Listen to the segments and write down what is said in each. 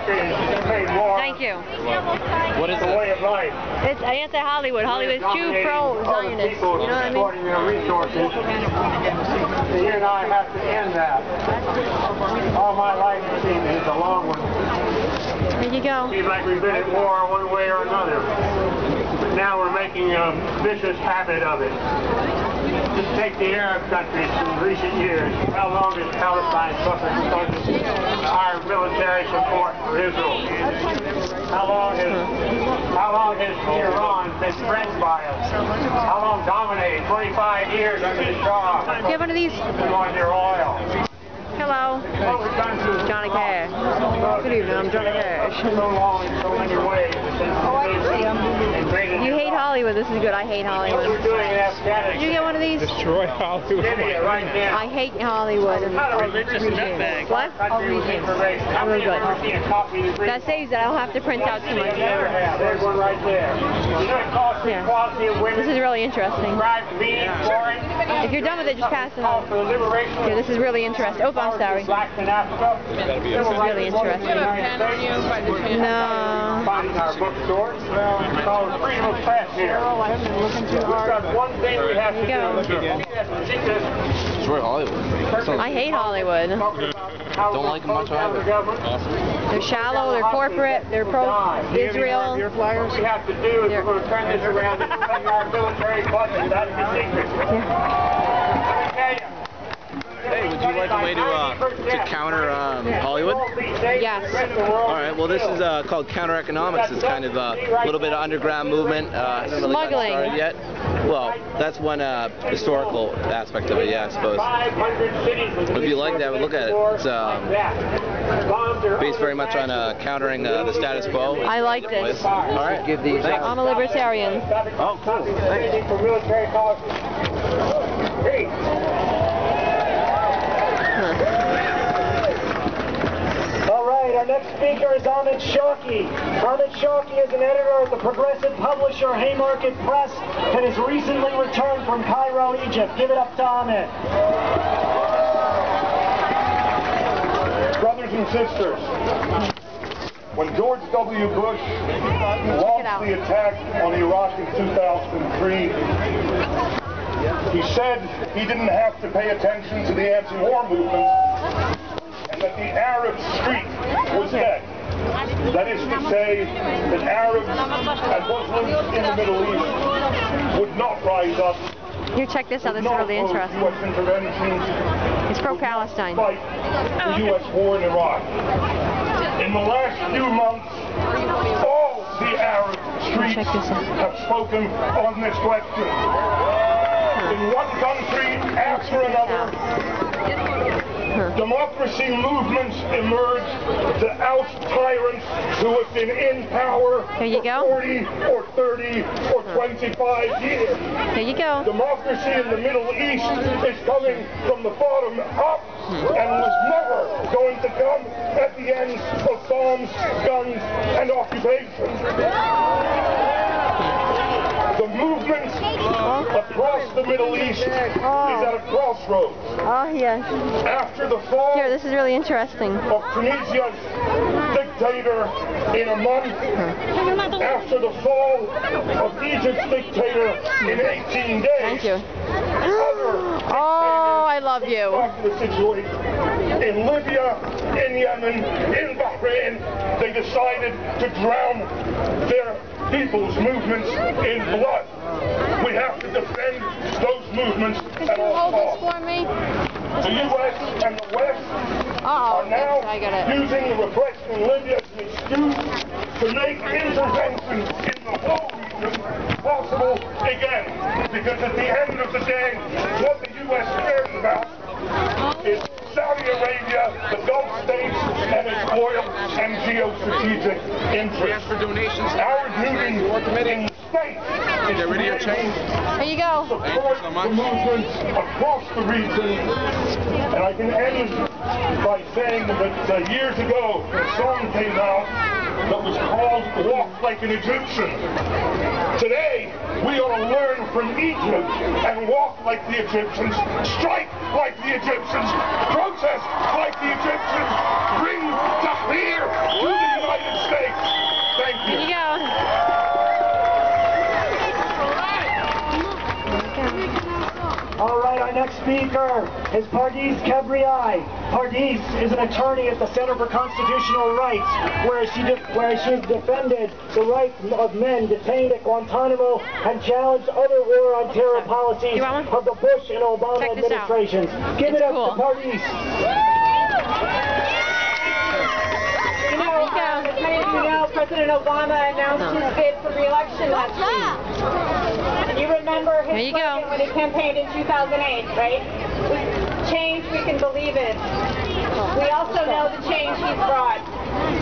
decades paid more. Thank you. What is The it? way of life. It's anti-Hollywood. Hollywood's too pro-Zionist. You know what I mean? Supporting their resources. You and I have to end that. All my life it seems it's a long one. There you go. Seems like we've been at war one way or another. But now we're making a vicious habit of it. Just take the Arab countries in recent years. How long has Palestine suffered because of our military support for Israel? How long has Iran been threatened by us? How long dominated? 25 years under the Shah. Do you have one of these? On their oil. Hello. Johnny Cash. Good evening, I'm Johnny Cash. So long in so many ways. Oh, I see him. You hate Hollywood. This is good. I hate Hollywood. What we're doing in Afghanistan. Did you get one of these? Destroy Hollywood. Right now. I hate Hollywood. What? I'll read it. I'm really good. That saves it. I don't have to print out too much. There's one right there. This is really interesting. If you're done with it, just pass it on. Yeah, this is really interesting. Oh, I'm sorry. This is really interesting. No. Our bookstore. It's called Freedom of Press here. Oh, I haven't been looking too hard. We've got one thing we have to do. Destroy Hollywood. I hate Hollywood. Don't like them much either. They're shallow, they're corporate, they're pro-Israel. What we have to do is we're going to turn this around and spend our military budget. That's the secret. Hey, would you like a way to counter Hollywood? Yes. All right. Well, this is called counter economics. It's kind of a little bit of underground movement. Hasn't really gotten started yet. Well, that's one historical aspect of it, yeah, I suppose. If you like that, look at it. It's based very much on countering the status quo. I like this. All right. Give these. I'm a libertarian. Oh, cool. Thanks. All right, our next speaker is Ahmed Shawki. Ahmed Shawki is an editor at the progressive publisher Haymarket Press and has recently returned from Cairo, Egypt. Give it up to Ahmed. Brothers and sisters, when George W. Bush launched the attack on Iraq in 2003, he said he didn't have to pay attention to the anti-war movement and that the Arab street was dead. That is to say that Arabs and Muslims in the Middle East would not rise up. Here, check this out. This is really interesting. It's pro-Palestine. Fight the U.S. war in Iraq. In the last few months, all the Arab streets have spoken on this question. In one country after another, democracy movements emerge to oust tyrants who have been in power for 40 or 30 or 25 years. There you go. Democracy in the Middle East is coming from the bottom up and was never going to come at the end of bombs, guns, and occupation. The movement across the Middle East is at a crossroads. Oh, yes. After the fall Here, this is really interesting. of Tunisia's dictator in a month, after the fall of Egypt's dictator in 18 days. Thank you. Oh, I love you. The situation in Libya, in Yemen, in Bahrain, they decided to drown their people's movements in blood. We have to defend those movements at all costs. For me? The U.S. and the West are now using the repression in Libya as an excuse to make intervention in the whole region possible again. Because at the end of the day, what the U.S. cares about is Saudi Arabia, the Gulf states, and its oil and geostrategic interests. Our duty in the states is to maintain Here you go. support the movements across the region. And I can end by saying that years ago, a song came out that was called Walk Like an Egyptian. Today, we ought to learn from Egypt and walk like the Egyptians, strike like the Egyptians, protest like the Egyptians, bring Tahrir to the next speaker is Pardis Cabriai. Pardis is an attorney at the Center for Constitutional Rights, where she's defended the rights of men detained at Guantanamo and challenged other war on terror policies of the Bush and Obama administrations. Give it up to Pardis. You know, as many of you know, President Obama announced his bid for re-election last week. You remember his slogan when he campaigned in 2008, right? Change, we can believe it. We also know the change he's brought.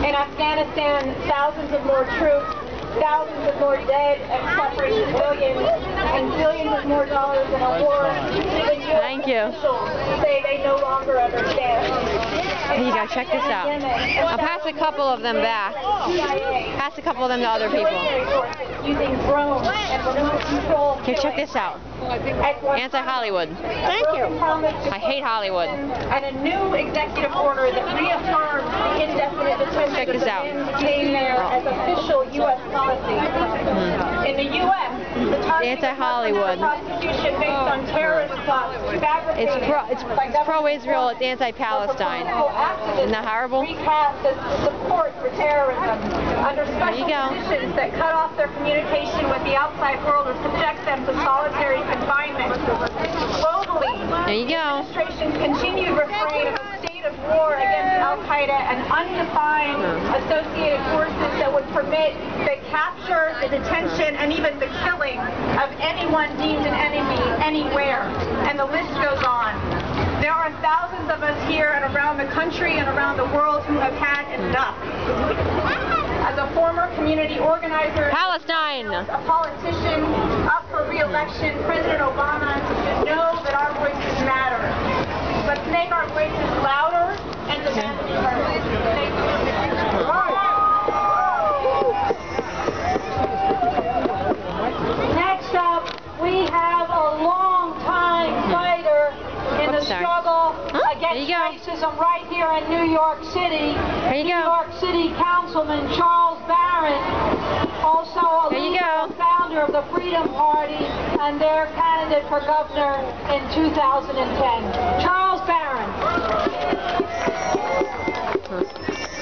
In Afghanistan, thousands of more troops, thousands of more dead and suffering civilians, and billions of more dollars in a war. Thank you. Officials say they no longer understand. Here you go, check this out. I'll pass a couple of them back. Pass a couple of them to other people. Using drones and remote control. Here, check this out. Anti-Hollywood. Thank you. I hate Hollywood. And a new executive order that reaffirms the indefinite detention Check this out. staying there as official U.S. policy. In the U.S., the targeting anti-Hollywood. prosecution based on terrorist plots fabricated It's pro-Israel. It's anti-Palestine. Isn't that horrible? Recast as support for terrorism under special conditions that cut off their communication with the outside world or subject them to solitary confinement. Globally, there you go. The administration's continued refrain of a state of war against Al-Qaeda and undefined associated forces that would permit the capture, the detention, and even the killing of anyone deemed an enemy anywhere. And the list goes on. There are thousands of us here and around the country and around the world who have had enough. As a former community organizer, Palestine, a politician up for re-election, President Obama should know that our voices matter. Let's make our voices louder and demand to be heard. Thank you. Next up, we have a long-time fighter in the struggle against racism right here in New York City. New York City Councilman Charles Barron, also a leader, founder of the Freedom Party, and their candidate for governor in 2010. Charles Barron.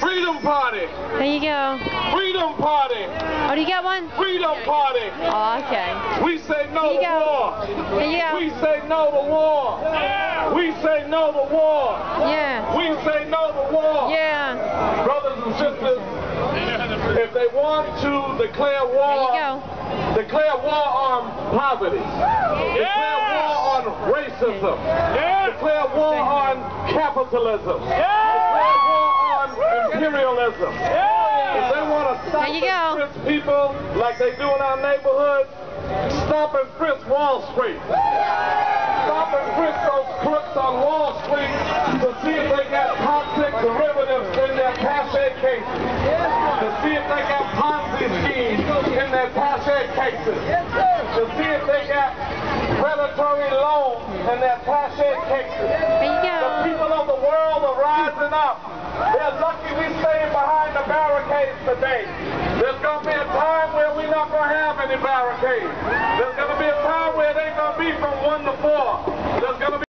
Freedom Party. There you go. Freedom Party. Oh, do you get one? Freedom Party. Oh, okay. We say no to war. There you go. We say no to war. Yeah. We say no to war. Yeah. We say no to war. Yeah. Brothers and sisters, if they want to declare war, declare war on poverty. Declare war on racism. Declare war on capitalism. Declare war on imperialism. If they want to stop and frisk people like they do in our neighborhoods, stop and frisk Wall Street. Stop and frisk those crooks on Wall Street to see if they got toxic derivatives in their passe cases. To see if they got Ponzi schemes in their passe cases. To see if they got predatory loans in their passe cases. The people of the world are rising up. They're lucky we staying behind the barricades today. There's going to be a time where we're not going to have any barricades. There's going to be a time where it ain't going to be from 1 to 4.